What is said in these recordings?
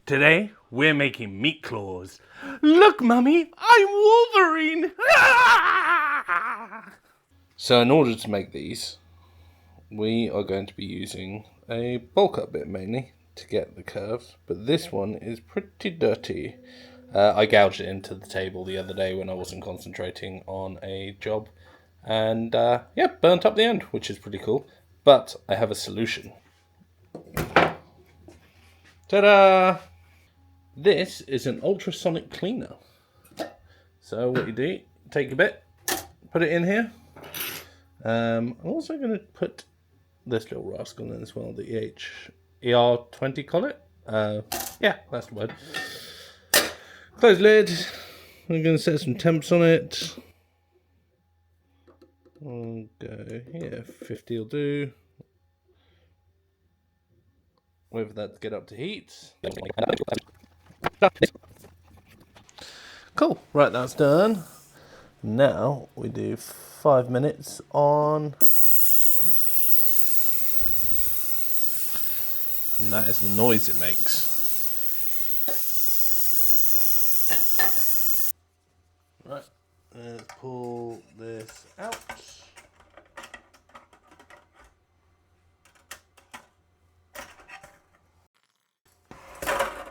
Today, we're making meat claws. Look, Mummy, I'm Wolverine! So in order to make these, we are going to be using a bowl cut bit mainly to get the curves, but this one is pretty dirty. I gouged it into the table the other day when I wasn't concentrating on a job, and yeah, burnt up the end, which is pretty cool. But I have a solution. Ta-da! This is an ultrasonic cleaner. So what you do, take a bit, put it in here. I'm also going to put this little rascal in as well, the ER20 collet. Yeah, that's the word. Close lid. I'm going to set some temps on it. I'll go here, 50 will do. Wait for that to get up to heat. Cool, right, that's done. Now we do 5 minutes on, and that is the noise it makes. Right, let's pull this out.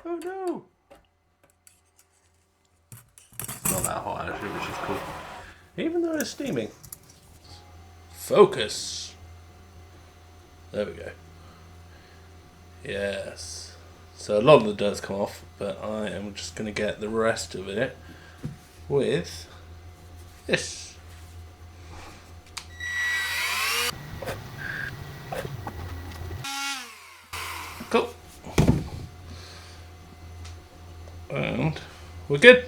Oh no! It's not that hot actually, which is cool. Even though it's steaming. Focus! There we go. Yes. So a lot of the dirt's come off, but I am just going to get the rest of it with this. Cool. And we're good.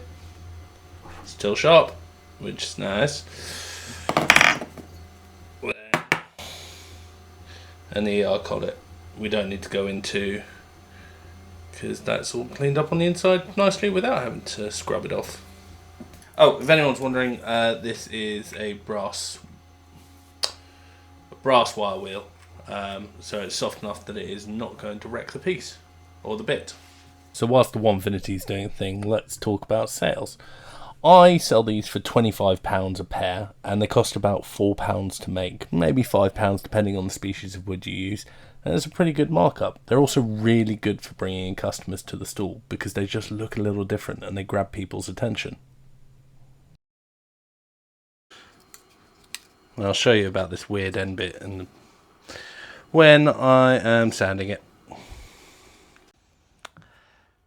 Still sharp, which is nice. And the ER collet we don't need to go into because that's all cleaned up on the inside nicely without having to scrub it off. Oh, if anyone's wondering, this is a brass wire wheel, so it's soft enough that it is not going to wreck the piece or the bit. So whilst the Onefinity's doing a thing, let's talk about sales. I sell these for £25 a pair, and they cost about £4 to make, maybe £5 depending on the species of wood you use, and it's a pretty good markup. They're also really good for bringing in customers to the stall because they just look a little different and they grab people's attention. And I'll show you about this weird end bit and when I am sanding it.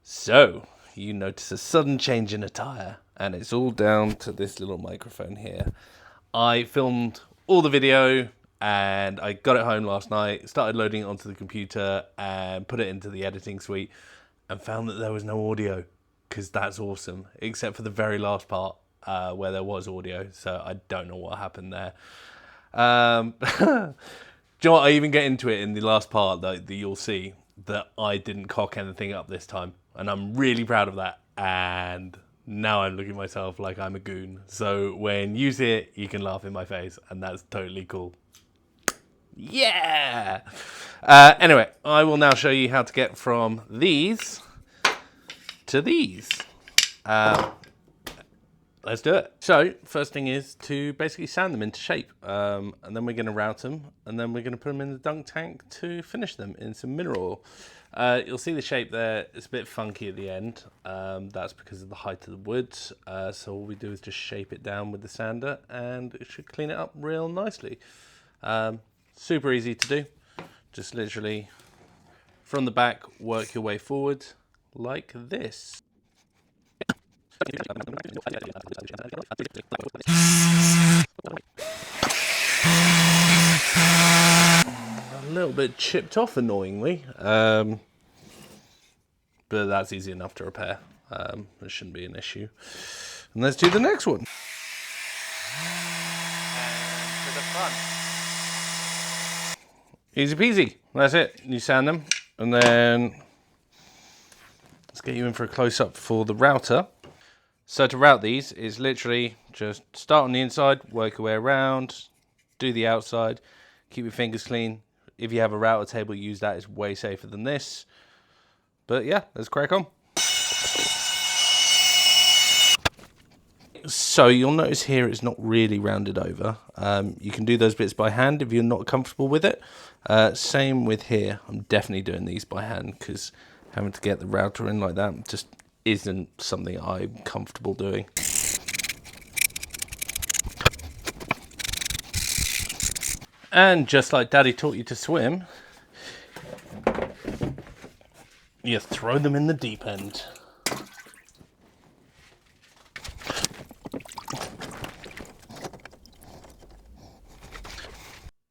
So, you notice a sudden change in attire, and it's all down to this little microphone here. I filmed all the video and I got it home last night, started loading it onto the computer and put it into the editing suite and found that there was no audio, because that's awesome, except for the very last part where there was audio, so I don't know what happened there. Do you know what? I even get into it in the last part that you'll see that I didn't cock anything up this time, and I'm really proud of that. And now I'm looking at myself like I'm a goon. So when you see it, you can laugh in my face, and that's totally cool. Yeah! Anyway, I will now show you how to get from these to these. Let's do it. So, first thing is to basically sand them into shape. And then we're going to route them, and then we're going to put them in the dunk tank to finish them in some mineral oil. You'll see the shape there. It's a bit funky at the end. That's because of the height of the wood. So all we do is just shape it down with the sander, and it should clean it up real nicely. Super easy to do. Just literally from the back, work your way forward like this. A little bit chipped off, annoyingly, but that's easy enough to repair. It shouldn't be an issue. And let's do the next one. And to the front. Easy peasy. That's it. You sand them, and then let's get you in for a close-up for the router. So to route these is literally just start on the inside, work your way around, do the outside, keep your fingers clean. If you have a router table, use that. It's way safer than this. But yeah, let's crack on. So you'll notice here it's not really rounded over. You can do those bits by hand if you're not comfortable with it. Same with here. I'm definitely doing these by hand because having to get the router in like that just isn't something I'm comfortable doing. And just like Daddy taught you to swim, you throw them in the deep end.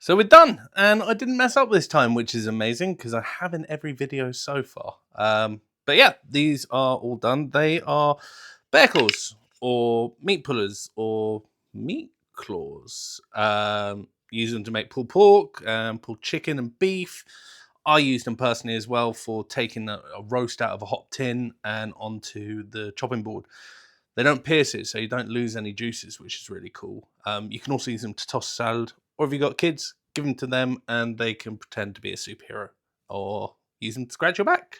So we're done, and I didn't mess up this time, which is amazing because I have in every video so far. But yeah, these are all done. They are bear claws, or meat pullers, or meat claws. Use them to make pulled pork, pulled chicken and beef. I use them personally as well for taking a roast out of a hot tin and onto the chopping board. They don't pierce it, so you don't lose any juices, which is really cool. You can also use them to toss salad, or if you've got kids, give them to them and they can pretend to be a superhero, or use them to scratch your back.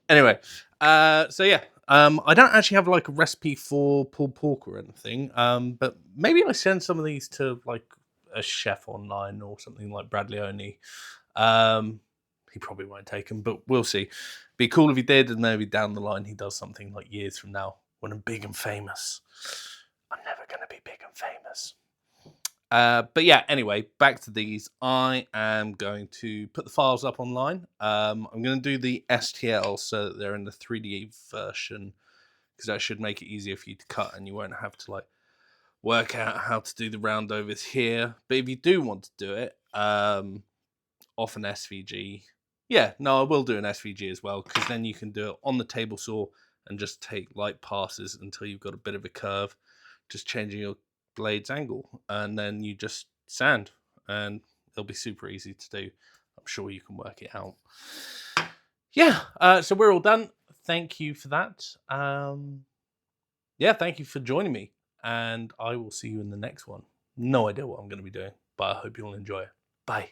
Anyway, so yeah, I don't actually have like a recipe for pulled pork or anything, but maybe I send some of these to like a chef online or something like Brad Leone. He probably won't take them, but we'll see. Be cool if he did, and maybe down the line he does something like years from now when I'm big and famous. I'm never going to be big and famous. But yeah, anyway, back to these. I am going to put the files up online. I'm going to do the STL so that they're in the 3D version, because that should make it easier for you to cut and you won't have to like work out how to do the roundovers here. But if you do want to do it, off an SVG. Yeah, no, I will do an SVG as well, because then you can do it on the table saw and just take light passes until you've got a bit of a curve, just changing your blade's angle, and then you just sand, and it'll be super easy to do. I'm sure you can work it out. Yeah, so we're all done. Thank you for that. Yeah, thank you for joining me, and I will see you in the next one. No idea what I'm going to be doing, but I hope you'll enjoy it. Bye.